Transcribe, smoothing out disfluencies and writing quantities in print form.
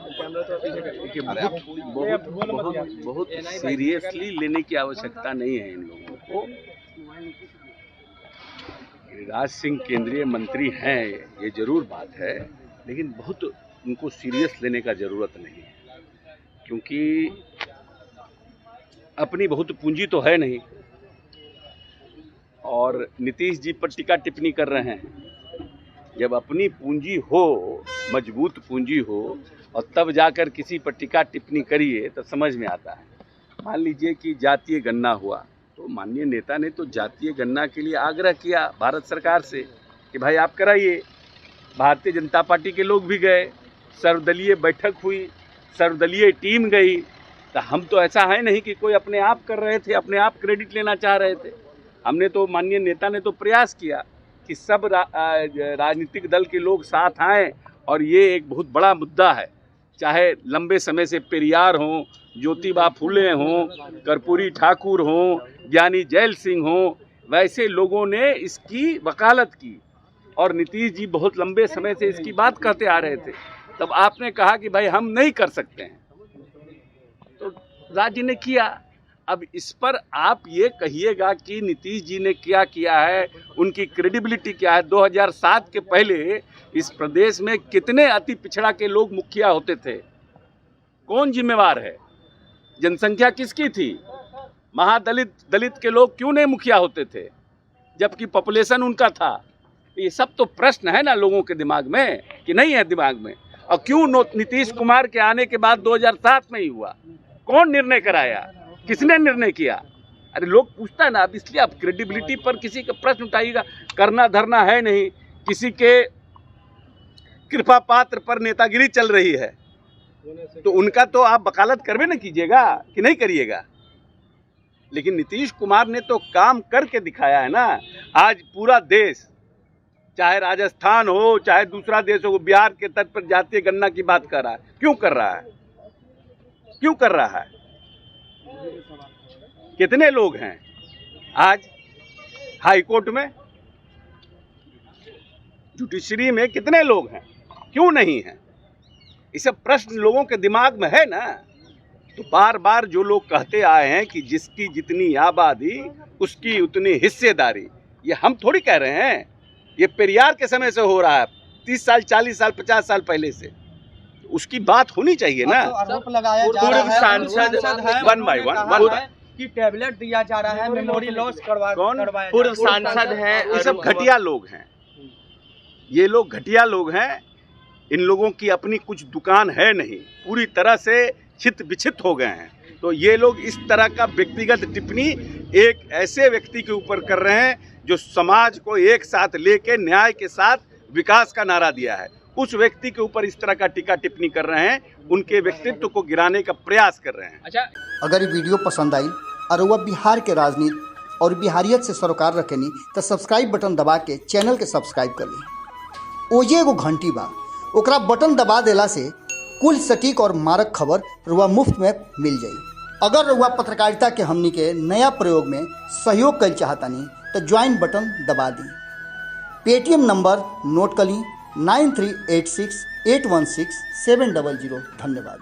देखिए बहुत सीरियसली लेने की आवश्यकता नहीं है इन लोगों को। गिरिराज सिंह केंद्रीय मंत्री हैं, ये जरूर बात है, लेकिन बहुत उनको सीरियस लेने का जरूरत नहीं है, क्योंकि अपनी बहुत पूंजी तो है नहीं और नीतीश जी पर टीका टिप्पणी कर रहे हैं। जब अपनी पूंजी हो, मजबूत पूंजी हो और तब जाकर किसी पर टीका टिप्पणी करिए तो समझ में आता है। मान लीजिए कि जातीय गणना हुआ, तो माननीय नेता ने तो जातीय गणना के लिए आग्रह किया भारत सरकार से कि भाई आप कराइए। भारतीय जनता पार्टी के लोग भी गए, सर्वदलीय बैठक हुई, सर्वदलीय टीम गई। तो हम तो ऐसा है नहीं कि कोई अपने आप कर रहे थे, अपने आप क्रेडिट लेना चाह रहे थे। हमने तो, माननीय नेता ने तो प्रयास किया कि सब राजनीतिक दल के लोग साथ आएं और ये एक बहुत बड़ा मुद्दा है। चाहे लंबे समय से पेरियार हों, ज्योतिबा फुले हों, कर्पूरी ठाकुर हों, ज्ञानी जैल सिंह हों, वैसे लोगों ने इसकी वकालत की और नीतीश जी बहुत लंबे समय से इसकी बात कहते आ रहे थे। तब आपने कहा कि भाई हम नहीं कर सकते हैं, तो राज्य ने किया। अब इस पर आप ये कहिएगा कि नीतीश जी ने क्या किया है, उनकी क्रेडिबिलिटी क्या है। 2007 के पहले इस प्रदेश में कितने अति पिछड़ा के लोग मुखिया होते थे? कौन जिम्मेवार है? जनसंख्या किसकी थी? दलित के लोग क्यों नहीं मुखिया होते थे, जबकि पॉपुलेशन उनका था? ये सब तो प्रश्न है ना लोगों के दिमाग में, कि नहीं है दिमाग में? और क्यों नीतीश कुमार के आने के बाद 2007 में ही हुआ? कौन निर्णय कराया? किसने निर्णय किया? अरे लोग पूछता है ना। अब इसलिए आप क्रेडिबिलिटी पर किसी का प्रश्न उठाइएगा। करना धरना है नहीं, किसी के कृपा पात्र पर नेतागिरी चल रही है, तो उनका तो आप वकालत करवे न कीजिएगा कि नहीं करिएगा। लेकिन नीतीश कुमार ने तो काम करके दिखाया है ना। आज पूरा देश, चाहे राजस्थान हो चाहे दूसरा देश हो, बिहार के तट पर जातीय गणना की बात कर रहा है। क्यों कर रहा है? क्यों कर रहा है? कितने लोग हैं आज हाई कोर्ट में, जुडिशरी में? कितने लोग हैं? क्यों नहीं है? ये सब प्रश्न लोगों के दिमाग में है ना। तो बार बार जो लोग कहते आए हैं कि जिसकी जितनी आबादी उसकी उतनी हिस्सेदारी, ये हम थोड़ी कह रहे हैं, ये पेरियार के समय से हो रहा है, 30 साल 40 साल 50 साल पहले से। उसकी बात होनी चाहिए ना। तो आरोप लगाया जा रहा है, सांसद वन बाय वन कि टैबलेट दिया जा रहा है, मेमोरी लॉस करवाया। पूर्व सांसद हैं, ये सब घटिया लोग हैं। ये लोग घटिया लोग हैं। इन लोगों की अपनी कुछ दुकान है नहीं, पूरी तरह से छित बिछित हो गए हैं। तो ये लोग इस तरह का व्यक्तिगत टिप्पणी एक ऐसे व्यक्ति के ऊपर कर रहे हैं जो समाज को एक साथ लेके न्याय के साथ विकास का नारा दिया है। उस व्यक्ति के ऊपर इस तरह का टीका टिप्पणी कर रहे हैं, उनके व्यक्तित्व को गिराने का प्रयास कर रहे हैं। अच्छा, अगर ये वीडियो पसंद आई और वह बिहार के राजनीति और बिहारियत से सरोकार रखेनी तो सब्सक्राइब बटन दबा के चैनल के सब्सक्राइब कर ली। ओजे एगो घंटी बा, ओकरा बटन दबा देला से कुल सटीक और मारक खबर रुआ मुफ्त में मिल जाई। अगर रुआ पत्रकारिता के हमनी के नया प्रयोग में सहयोग कर चाहतानी तो ज्वाइन बटन दबा दी। पेटीएम नंबर नोट कर ली 9386816700। धन्यवाद।